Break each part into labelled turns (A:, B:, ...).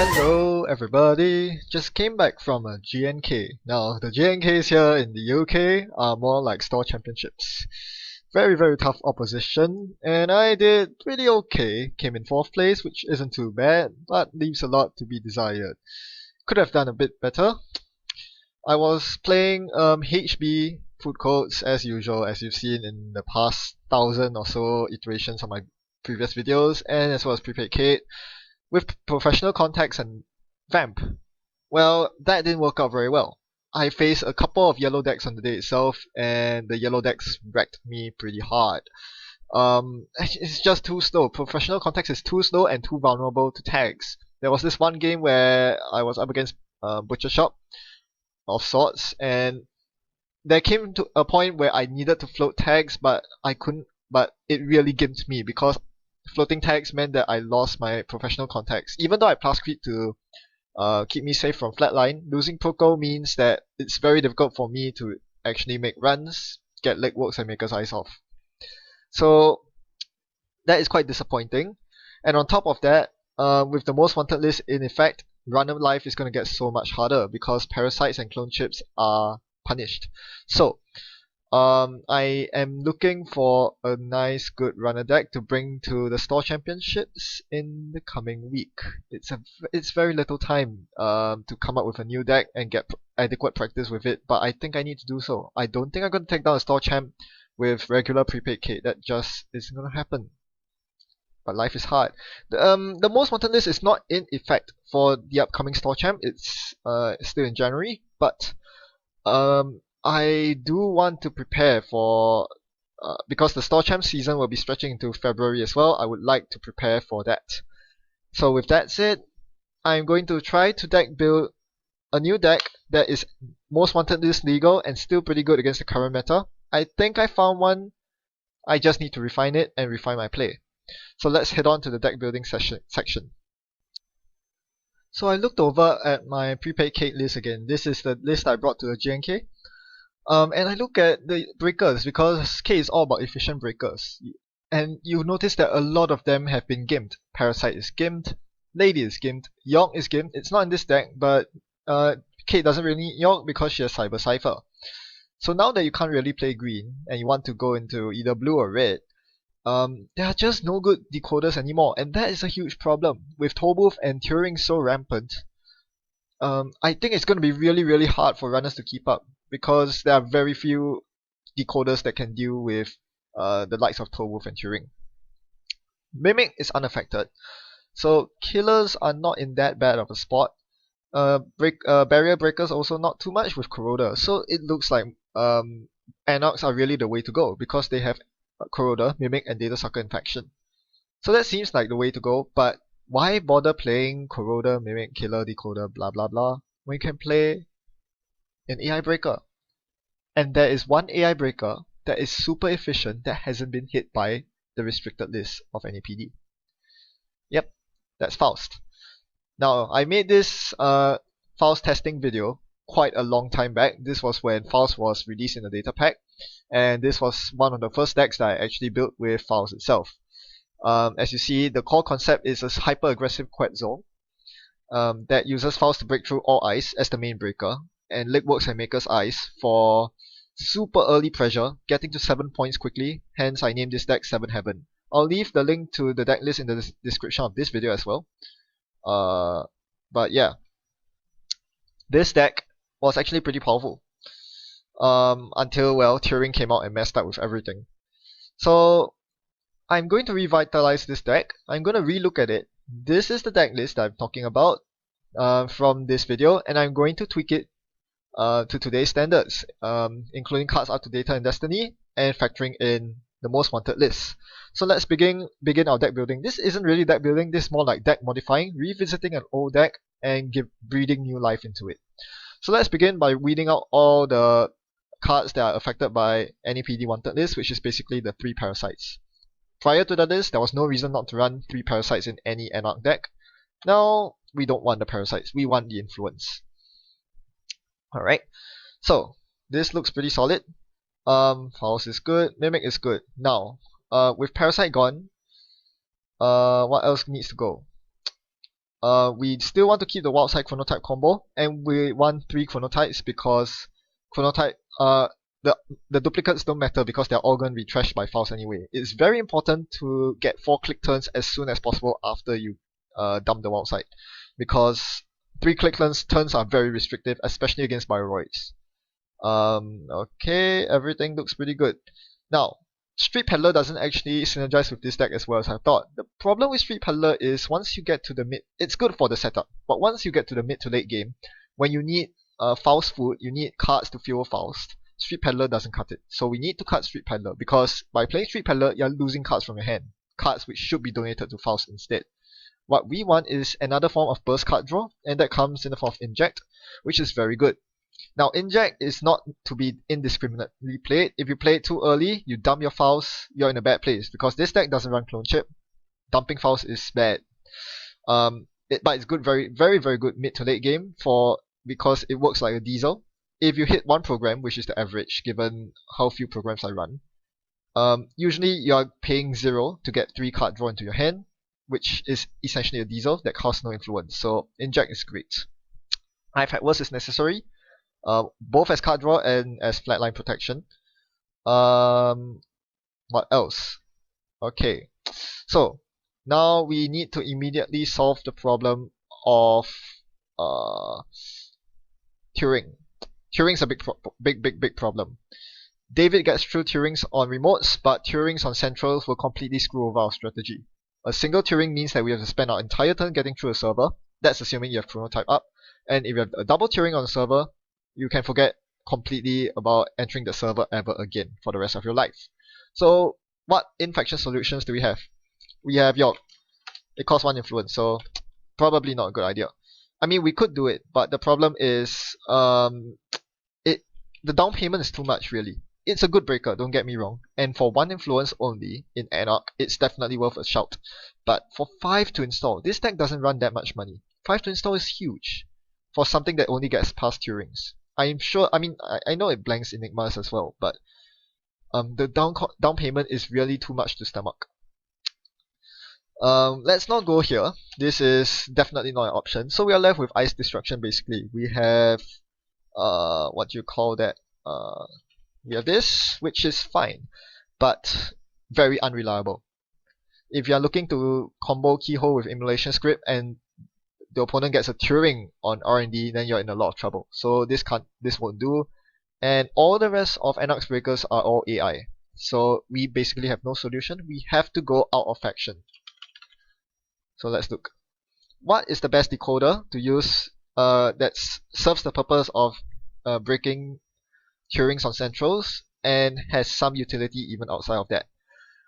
A: Hello everybody, just came back from a GNK. Now the GNKs here in the UK are more like store championships. Very tough opposition, and I did pretty okay. Came in 4th place, which isn't too bad, but leaves a lot to be desired. Could have done a bit better. I was playing HB food codes as usual, as you've seen in the past 1,000 or so iterations of my previous videos, and as well as prepaid Kate with professional contacts and vamp. Well, that didn't work out very well. I faced a couple of yellow decks on the day itself, and the yellow decks wrecked me pretty hard. It's just too slow. Professional contacts is too slow and too vulnerable to tags. There was this one game where I was up against Butcher Shop of sorts, and there came to a point where I needed to float tags, but I couldn't. But it really gimped me because floating tags meant that I lost my professional contacts. Even though I plus crit to keep me safe from flatline, losing Proco means that it's very difficult for me to actually make runs, get legworks and Maker's Eyes off. So that is quite disappointing. And on top of that, with the most wanted list in effect, runner life is going to get so much harder because parasites and clone chips are punished. So I am looking for a nice good runner deck to bring to the store championships in the coming week. It's very little time to come up with a new deck and get adequate practice with it, but I think I need to do so. I don't think I'm going to take down a store champ with regular prepaid kit. That just isn't going to happen. But life is hard. The most wanted list is not in effect for the upcoming store champ. It's still in January, but I do want to prepare for because the store champ season will be stretching into February as well. I would like to prepare for that. So with that said, I'm going to try to deck build a new deck that is most wanted list legal and still pretty good against the current meta. I think I found one. I just need to refine it and refine my play. So let's head on to the deck building section. So I looked over at my prepaid Kate list again. This is the list I brought to the GNK. And I look at the breakers because K is all about efficient breakers. And you'll notice that a lot of them have been gimped. Parasite is gimped, Lady is gimped, York is gimped. It's not in this deck, but Kate doesn't really need York because she has Cyber Cypher. So now that you can't really play green and you want to go into either blue or red, there are just no good decoders anymore, and that is a huge problem. With Tollbooth and Turing so rampant, I think it's going to be really hard for runners to keep up because there are very few decoders that can deal with the likes of Tollbooth and Turing. Mimic is unaffected, so killers are not in that bad of a spot. Barrier breakers also not too much with Corroder, so it looks like Anox are really the way to go because they have Corroder, Mimic, and Data Sucker Infection. So that seems like the way to go, but why bother playing Corroder, Mimic, Killer, Decoder, blah blah blah, when you can play an AI breaker? And there is one AI breaker that is super efficient that hasn't been hit by the restricted list of NAPD. Yep, that's Faust. Now, I made this Faust testing video quite a long time back. This was when Faust was released in the data pack, and this was one of the first decks that I actually built with Faust itself. As you see, the core concept is a hyper-aggressive Quetzal that uses Faust to break through all ice as the main breaker, and Legworks and Maker's Eyes for super early pressure, getting to 7 points quickly, hence I named this deck 7 Heaven. I'll leave the link to the deck list in the description of this video as well. But yeah, this deck was actually pretty powerful until, well, Turing came out and messed up with everything. So I'm going to revitalize this deck. I'm going to relook at it. This is the deck list that I'm talking about from this video, and I'm going to tweak it to today's standards, including cards up to Data and Destiny and factoring in the most wanted list. So let's begin our deck building. This isn't really deck building, this is more like deck modifying, revisiting an old deck and breathing new life into it. So let's begin by weeding out all the cards that are affected by NAPD wanted list, which is basically the 3 parasites. Prior to that list, there was no reason not to run 3 parasites in any Anarch deck. Now, we don't want the parasites, we want the influence. Alright, so this looks pretty solid. Faust is good, Mimic is good. Now, with Parasite gone, what else needs to go? we still want to keep the wild side chronotype combo, and we want 3 chronotypes because chronotype the duplicates don't matter because they're all going to be trashed by files anyway. It's very important to get 4 click turns as soon as possible after you dump the wild side, because 3 click turns are very restrictive, especially against Bioroids. Okay, everything looks pretty good. Now, Street Peddler doesn't actually synergize with this deck as well as I thought. The problem with Street Peddler is once you get to the mid, it's good for the setup, but once you get to the mid to late game, when you need Faust food, you need cards to fuel Faust. Street Peddler doesn't cut it. So we need to cut Street Peddler, because by playing Street Peddler, you're losing cards from your hand. Cards which should be donated to Faust instead. What we want is another form of burst card draw, and that comes in the form of Inject, which is very good. Now, Inject is not to be indiscriminately played. If you play it too early, you dump your Faust, you're in a bad place, because this deck doesn't run Clone Chip. Dumping Faust is bad. But it's good, very good mid to late game because it works like a diesel. If you hit one program, which is the average given how few programs I run, usually you're paying 0 to get 3 card draw into your hand, which is essentially a diesel that costs no influence. So Inject is great. I've had worse is necessary, both as card draw and as flatline protection. What else? Okay, so now we need to immediately solve the problem of Turing. Turing's a big problem. David gets through Turings on remotes, but Turings on centrals will completely screw over our strategy. A single Turing means that we have to spend our entire turn getting through a server. That's assuming you have chronotype up. And if you have a double Turing on a server, you can forget completely about entering the server ever again for the rest of your life. So what infection solutions do we have? We have York. It costs 1 influence, so probably not a good idea. I mean, we could do it, but the problem is the down payment is too much, really. It's a good breaker, don't get me wrong, and for 1 influence only in Anarch, it's definitely worth a shout. But for 5 to install, this deck doesn't run that much money. 5 to install is huge for something that only gets past Turings. I'm sure, I know it blanks Enigmas as well, but the down payment is really too much to stomach. Let's not go here. This is definitely not an option. So we are left with Ice Destruction basically. We have what do you call that? We have this, which is fine, but very unreliable. If you are looking to combo Keyhole with Immolation Script and the opponent gets a Turing on R&D, then you're in a lot of trouble. So this won't do. And all the rest of Anarch's breakers are all AI. So we basically have no solution. We have to go out of faction. So let's look. What is the best decoder to use that serves the purpose of breaking Turings on centrals and has some utility even outside of that?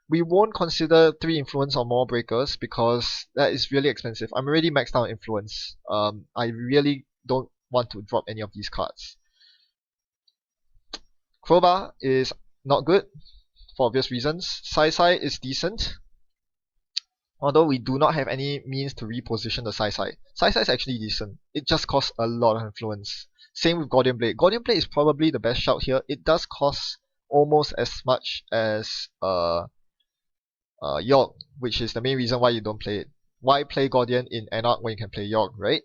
A: We won't consider 3 influence or more breakers because that is really expensive. I'm already maxed out on influence. I really don't want to drop any of these cards. Crowbar is not good for obvious reasons. Sai is decent, although we do not have any means to reposition the Sai. Sai is actually decent. It just costs a lot of influence. Same with Gordian Blade. Gordian Blade is probably the best shout here. It does cost almost as much as York, which is the main reason why you don't play it. Why play Gordian in Anarch when you can play York, right?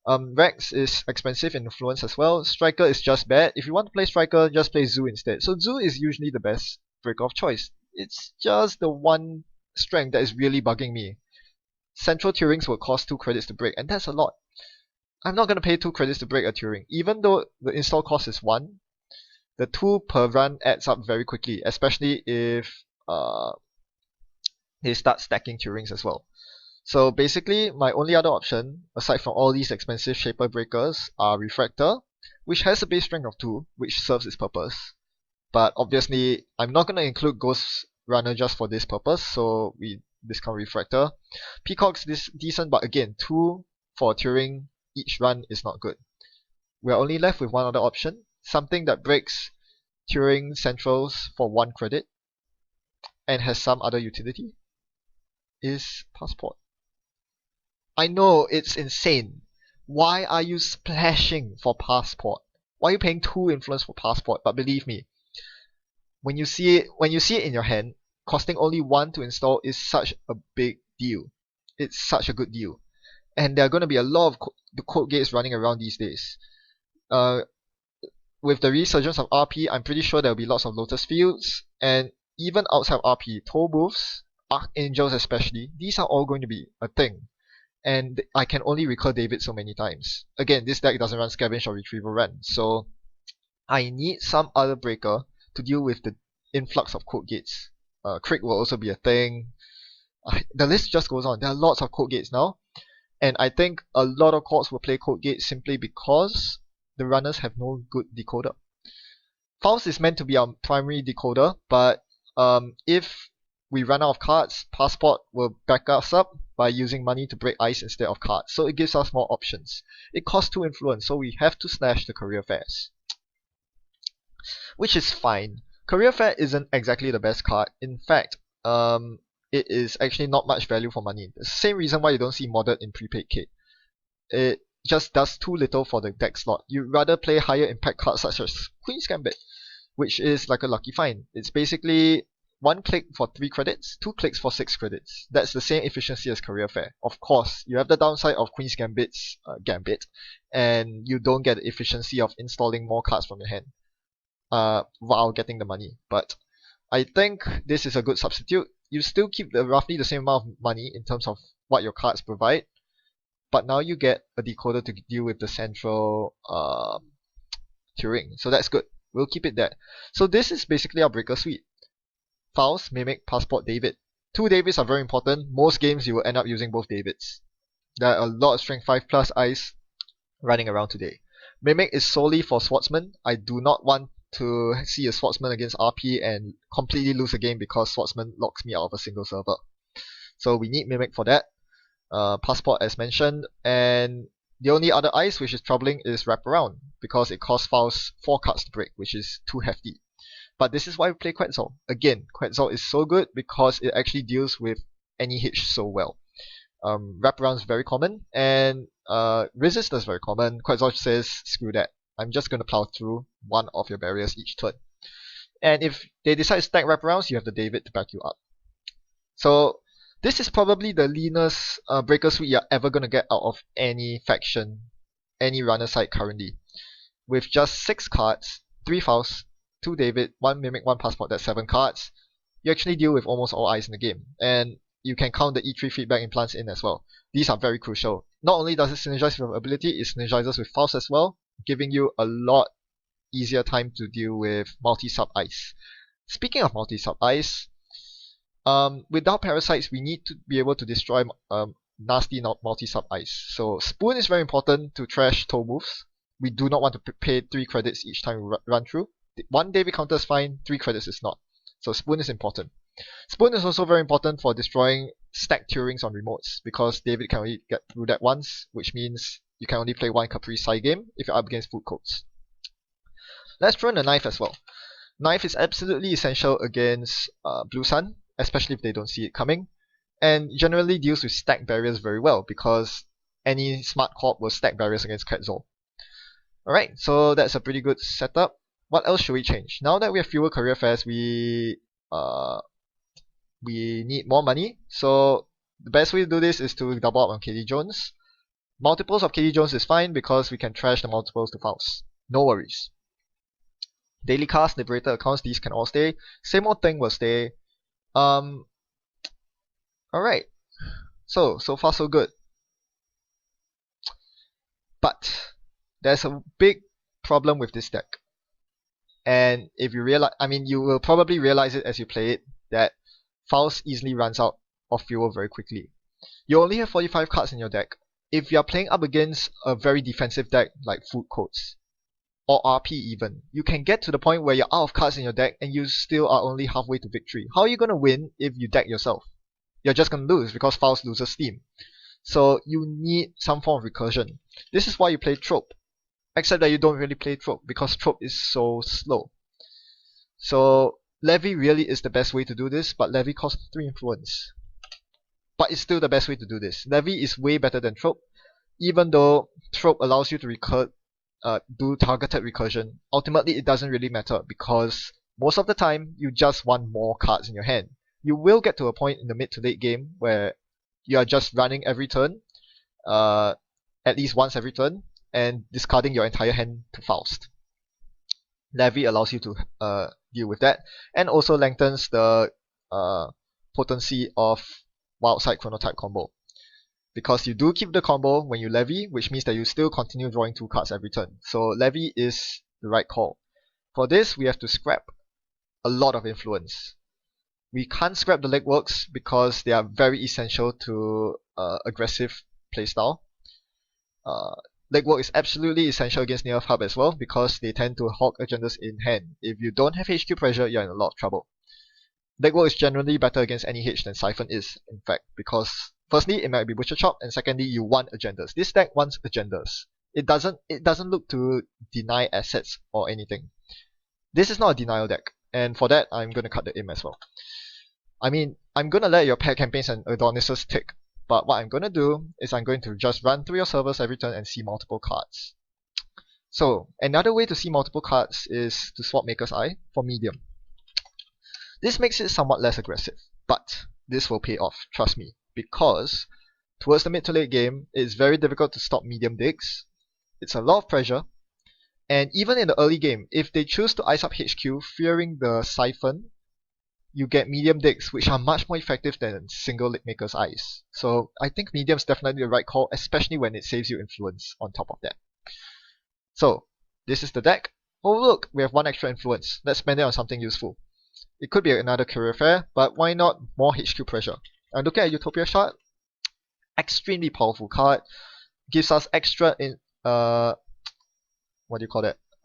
A: Rex is expensive in influence as well. Striker is just bad. If you want to play Striker, just play Zoo instead. So Zoo is usually the best breaker of choice. It's just the one strength that is really bugging me. Central Turings will cost 2 credits to break, and that's a lot. I'm not going to pay 2 credits to break a Turing. Even though the install cost is 1, the 2 per run adds up very quickly, especially if they start stacking Turings as well. So basically, my only other option, aside from all these expensive Shaper breakers, are Refractor, which has a base strength of 2, which serves its purpose. But obviously, I'm not going to include Ghost Runner just for this purpose, so we discount Refractor. Peacock's decent, but again, 2 for Turing each run is not good. We are only left with one other option, something that breaks Turing centrals for 1 credit and has some other utility, is Passport. I know, it's insane. Why are you splashing for Passport? Why are you paying 2 influence for Passport? But believe me, when you see it in your hand, costing only 1 to install is such a big deal. It's such a good deal. and there are going to be a lot of the code gates running around these days. With the resurgence of RP, I'm pretty sure there will be lots of Lotus Fields, and even outside of RP, Toll Booths, Archangels especially, these are all going to be a thing. And I can only recur David so many times. Again, this deck doesn't run Scavenge or Retrieval Run, so I need some other breaker to deal with the influx of code gates. Crick will also be a thing. The list just goes on. There are lots of code gates now, and I think a lot of courts will play code gates simply because the runners have no good decoder. Faust is meant to be our primary decoder, but if we run out of cards, Passport will back us up by using money to break ice instead of cards, so it gives us more options. It costs 2 influence, so we have to slash the career fairs, which is fine. Career fair isn't exactly the best card. In fact, it is actually not much value for money. The same reason why you don't see modded in prepaid kit. It just does too little for the deck slot. You'd rather play higher impact cards such as Queen's Gambit, which is like a lucky find. It's basically 1 click for 3 credits, 2 clicks for 6 credits. That's the same efficiency as Career Fair. Of course, you have the downside of Queen's Gambit's Gambit, and you don't get the efficiency of installing more cards from your hand while getting the money. But I think this is a good substitute. You still keep roughly the same amount of money in terms of what your cards provide, but now you get a decoder to deal with the central Turing. So that's good. We'll keep it there. So this is basically our breaker suite. Faust, Mimic, Passport, David. 2 Davids are very important. Most games you will end up using both Davids. There are a lot of Strength 5 plus eyes running around today. Mimic is solely for Swordsman. I do not want to see a Swordsman against RP and completely lose a game because Swordsman locks me out of a single server. So we need Mimic for that. Passport as mentioned, and the only other ice which is troubling is Wraparound because it costs Faust 4 cards to break, which is too hefty. But this is why we play Quetzal. Again, Quetzal is so good because it actually deals with any hitch so well. Wraparound is very common, and Resist is very common. Quetzal says, screw that. I'm just going to plow through one of your barriers each turn. And if they decide to stack Wraparounds, you have the David to back you up. So this is probably the leanest breaker suite you're ever going to get out of any faction, any runner side currently. With just 6 cards, 3 Faust, 2 David, 1 Mimic, 1 Passport, that's 7 cards, you actually deal with almost all eyes in the game. And you can count the E3 feedback implants in as well. These are very crucial. Not only does it synergize with your ability, it synergizes with Faust as well, giving you a lot easier time to deal with multi-sub ice. Speaking of multi-sub ice, without parasites, we need to be able to destroy nasty multi-sub ice. So Spoon is very important to trash Toll Booths. We do not want to pay 3 credits each time we run through. 1 David counter is fine, 3 credits is not. So Spoon is important. Spoon is also very important for destroying stacked Turings on remotes, because David can only get through that once, which means you can only play 1 Caprice side game if you're up against food codes. Let's throw in a Knife as well. Knife is absolutely essential against Blue Sun, especially if they don't see it coming, and generally deals with stack barriers very well, because any smart corp will stack barriers against Quetzal. Alright, so that's a pretty good setup. What else should we change? Now that we have fewer career fairs, we need more money. So the best way to do this is to double up on KD Jones. Multiples of KD Jones is fine because we can trash the multiples to Faust. No worries. Daily cast, liberated accounts, these can all stay. Same old thing will stay. Alright. So far so good. But there's a big problem with this deck. And if you realize, you will probably realize it as you play it, that Faust easily runs out of fuel very quickly. You only have 45 cards in your deck. If you are playing up against a very defensive deck like Food Codes, or RP even, you can get to the point where you're out of cards in your deck and you still are only halfway to victory. How are you going to win if you deck yourself? You're just going to lose because Faust loses steam. So you need some form of recursion. This is why you play Trope. Except that you don't really play Trope because Trope is so slow. So Levy really is the best way to do this, but Levy costs 3 influence. But it's still the best way to do this. Levy is way better than Trope, even though Trope allows you to do targeted recursion. Ultimately, it doesn't really matter because most of the time, you just want more cards in your hand. You will get to a point in the mid to late game where you are just running every turn, at least once every turn, and discarding your entire hand to Faust. Levy allows you to deal with that, and also lengthens the potency of Wildside Chronotype combo. Because you do keep the combo when you levy, which means that you still continue drawing 2 cards every turn. So levy is the right call. For this, we have to scrap a lot of influence. We can't scrap the legworks because they are very essential to aggressive playstyle. Legwork is absolutely essential against Near Hub as well because they tend to hog agendas in hand. If you don't have HQ pressure, you're in a lot of trouble. Legwork is generally better against any H than Siphon is, in fact, because firstly, it might be Butcher Chop, and secondly, you want agendas. This deck wants agendas. It doesn't look to deny assets or anything. This is not a denial deck, and for that, I'm going to cut the Im as well. I mean, I'm going to let your pair campaigns and Adonises tick, but what I'm going to do is I'm going to just run through your servers every turn and see multiple cards. So, another way to see multiple cards is to swap Maker's Eye for medium. This makes it somewhat less aggressive, but this will pay off, trust me, because towards the mid to late game, it's very difficult to stop medium digs. It's a lot of pressure, and even in the early game, if they choose to ice up HQ fearing the Siphon, you get medium digs, which are much more effective than single Maker's Eyes. So I think medium's definitely the right call, especially when it saves you influence on top of that. So this is the deck. Oh look, we have 1 extra influence. Let's spend it on something useful. It could be another career fair, but why not more HQ pressure? I'm looking at Utopia Shard. Extremely powerful card. Gives us extra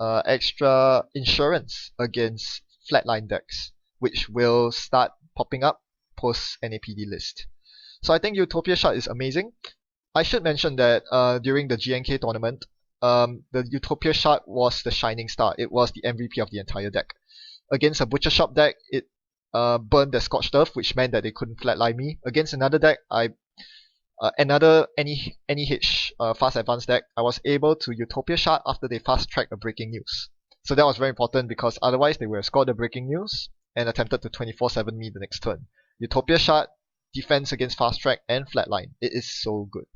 A: extra insurance against flatline decks, which will start popping up post NAPD list. So I think Utopia Shard is amazing. I should mention that during the GNK tournament, the Utopia Shard was the shining star. It was the MVP of the entire deck. Against a Butcher Shop deck, it burned the Scorched Earth, which meant that they couldn't flatline me. Against another deck, another NEH fast advance deck, I was able to Utopia Shard after they fast tracked a breaking news. So that was very important because otherwise they would have scored the breaking news and attempted to 24/7 me the next turn. Utopia Shard, defense against fast track and flatline. It is so good.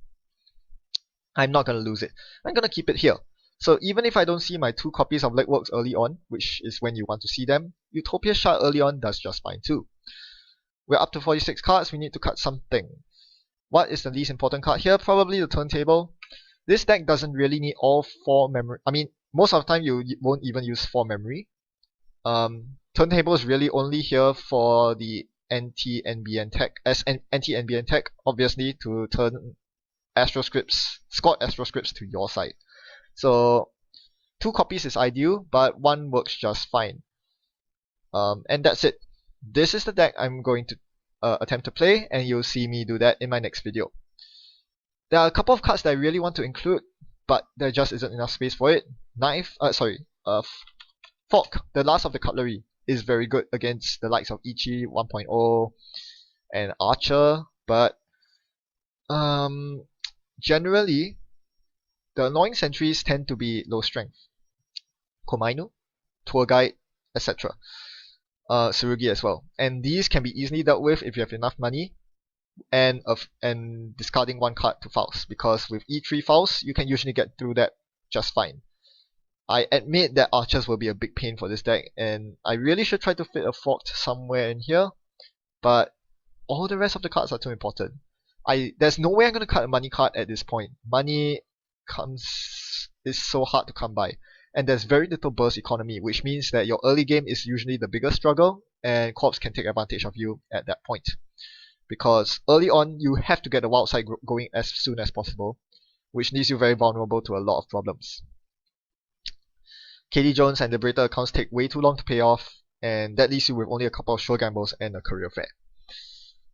A: I'm not going to lose it. I'm going to keep it here. So even if I don't see my 2 copies of Legworks early on, which is when you want to see them, Utopia Shard early on does just fine too. We're up to 46 cards, we need to cut something. What is the least important card here? Probably the turntable. This deck doesn't really need all 4 memory. I mean, most of the time you won't even use 4 memory. Turntable is really only here for the anti-NBN tech, anti-NBN tech, obviously to turn scored Astro Scripts to your side. So 2 copies is ideal, but 1 works just fine. And that's it. This is the deck I'm going to attempt to play, and you'll see me do that in my next video. There are a couple of cards that I really want to include, but there just isn't enough space for it. Fork, the last of the cutlery, is very good against the likes of Ichi 1.0 and Archer, but generally, the annoying sentries tend to be low strength. Komainu, Tour Guide, etc. Tsurugi as well. And these can be easily dealt with if you have enough money and discarding 1 card to Faust, because with E3 Faust, you can usually get through that just fine. I admit that Archers will be a big pain for this deck, and I really should try to fit a Forked somewhere in here, but all the rest of the cards are too important. There's no way I'm going to cut a money card at this point. Money is so hard to come by, and there's very little burst economy, which means that your early game is usually the biggest struggle, and Corps can take advantage of you at that point. Because early on, you have to get the wild side going as soon as possible, which leaves you very vulnerable to a lot of problems. KD Jones and Liberator accounts take way too long to pay off, and that leaves you with only a couple of sure gambles and a career fair.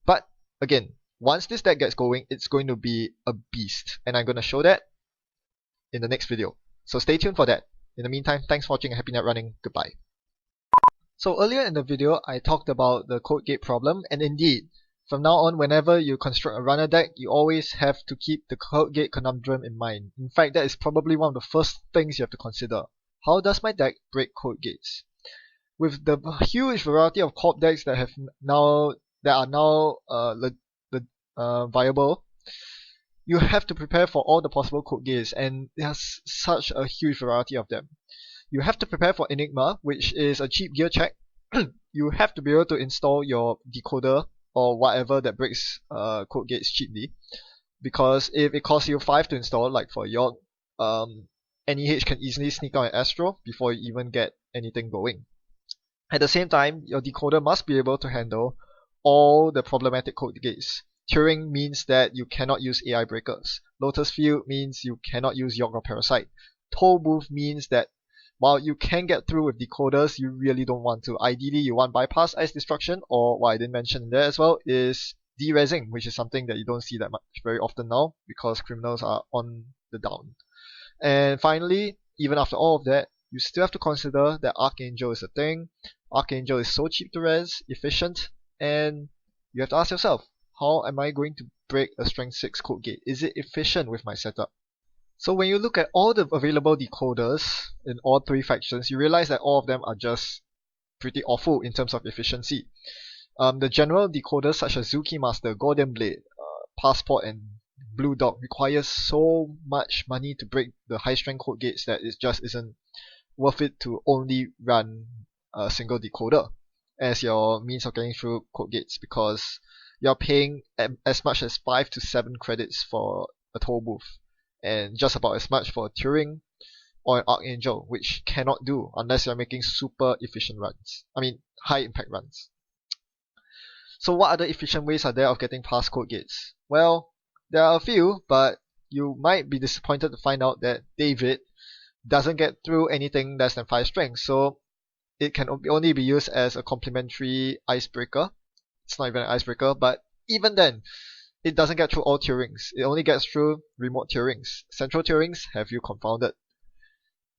A: But again, once this deck gets going, it's going to be a beast, and I'm going to show that in the next video. So stay tuned for that. In the meantime, thanks for watching and happy net running. Goodbye. So earlier in the video, I talked about the code gate problem, and indeed, from now on, whenever you construct a runner deck, you always have to keep the code gate conundrum in mind. In fact, that is probably one of the first things you have to consider. How does my deck break code gates? With the huge variety of corp decks that are now viable, you have to prepare for all the possible code gates, and there's such a huge variety of them. You have to prepare for Enigma, which is a cheap gear check. You have to be able to install your decoder or whatever that breaks code gates cheaply, because if it costs you 5 to install, like for York, NEH can easily sneak out an Astro before you even get anything going. At the same time, your decoder must be able to handle all the problematic code gates. Turing means that you cannot use AI breakers. Lotus Field means you cannot use York or Parasite. Toll Booth means that while you can get through with decoders, you really don't want to. Ideally, you want bypass ice destruction, or what I didn't mention there as well is derezzing, which is something that you don't see that much very often now because criminals are on the down. And finally, even after all of that, you still have to consider that Archangel is a thing. Archangel is so cheap to res, efficient, and you have to ask yourself, how am I going to break a strength 6 code gate? Is it efficient with my setup? So when you look at all the available decoders in all 3 factions, you realize that all of them are just pretty awful in terms of efficiency. The general decoders such as Zuki Master, Golden Blade, Passport, and Blue Dog requires so much money to break the high strength code gates that it just isn't worth it to only run a single decoder as your means of getting through code gates, because you're paying as much as 5 to 7 credits for a toll booth and just about as much for a Turing or an Archangel, which cannot do unless you're making super efficient runs. I mean, high impact runs. So what other efficient ways are there of getting past code gates? Well, there are a few, but you might be disappointed to find out that David doesn't get through anything less than 5 strength, so it can only be used as a complementary icebreaker. It's not even an icebreaker, but even then, it doesn't get through all Turings. It only gets through remote Turings. Central Turings have you confounded.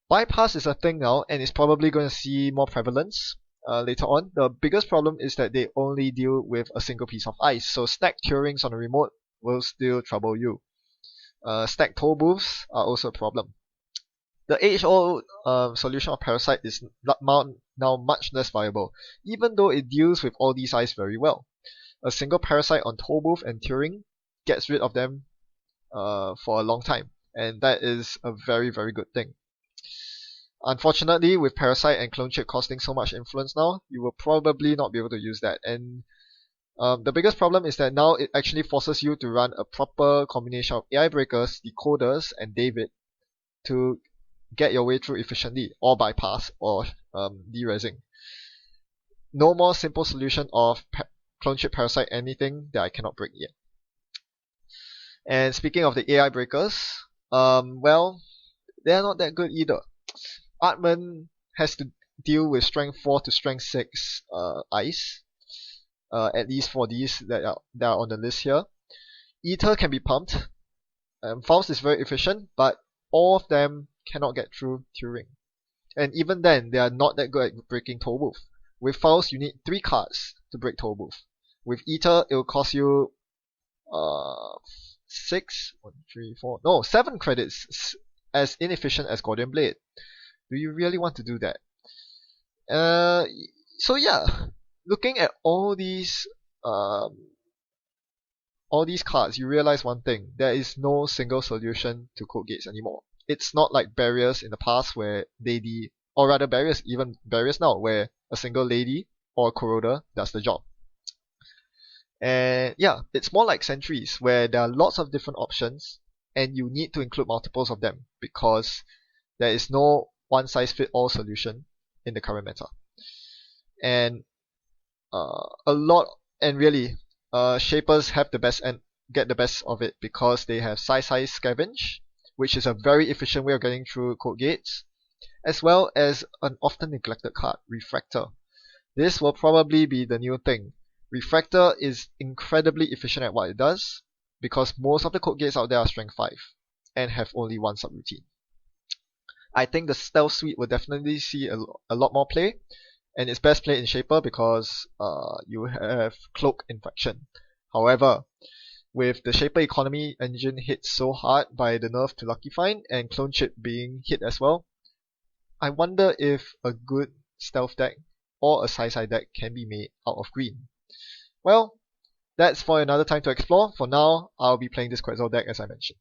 A: Bypass is a thing now, and it's probably going to see more prevalence later on. The biggest problem is that they only deal with a single piece of ice, so stacked Turings on a remote will still trouble you. Stacked toll booths are also a problem. The age-old solution of Parasite is now much less viable, even though it deals with all these ice very well. A single Parasite on toll booth and Turing gets rid of them for a long time, and that is a very, very good thing. Unfortunately, with Parasite and Clone Chip costing so much influence now, you will probably not be able to use that. And the biggest problem is that now it actually forces you to run a proper combination of AI breakers, decoders, and David to get your way through efficiently, or bypass, or derezzing. No more simple solution of Clone Chip, Parasite, anything that I cannot break yet. And speaking of the AI breakers, well, they're not that good either. Atman has to deal with strength 4 to strength 6 ice, at least for these that are on the list here. Ether can be pumped. Faust is very efficient, but all of them cannot get through Turing. And even then, they are not that good at breaking toll booth. With Faust, you need 3 cards to break toll booth. With Ether, it will cost you 7 credits, as inefficient as Gordian Blade. Do you really want to do that? So yeah, looking at all these cards, you realize one thing: there is no single solution to code gates anymore. It's not like barriers in the past where lady, or rather barriers now, where a single lady or corroder does the job. And yeah, it's more like sentries, where there are lots of different options and you need to include multiples of them because there is no one-size-fit-all solution in the current meta. And Shapers have the best and get the best of it because they have size scavenge, which is a very efficient way of getting through code gates, as well as an often neglected card, Refractor. This will probably be the new thing. Refractor is incredibly efficient at what it does because most of the code gates out there are strength 5 and have only one subroutine. I think the Stealth Suite will definitely see a lot more play, and it's best played in Shaper because you have Cloak Infection. However, with the Shaper economy engine hit so hard by the nerf to Lucky Find and Clone Chip being hit as well, I wonder if a good stealth deck or a sci-fi deck can be made out of green. Well, that's for another time to explore. For now, I'll be playing this Quetzal deck as I mentioned.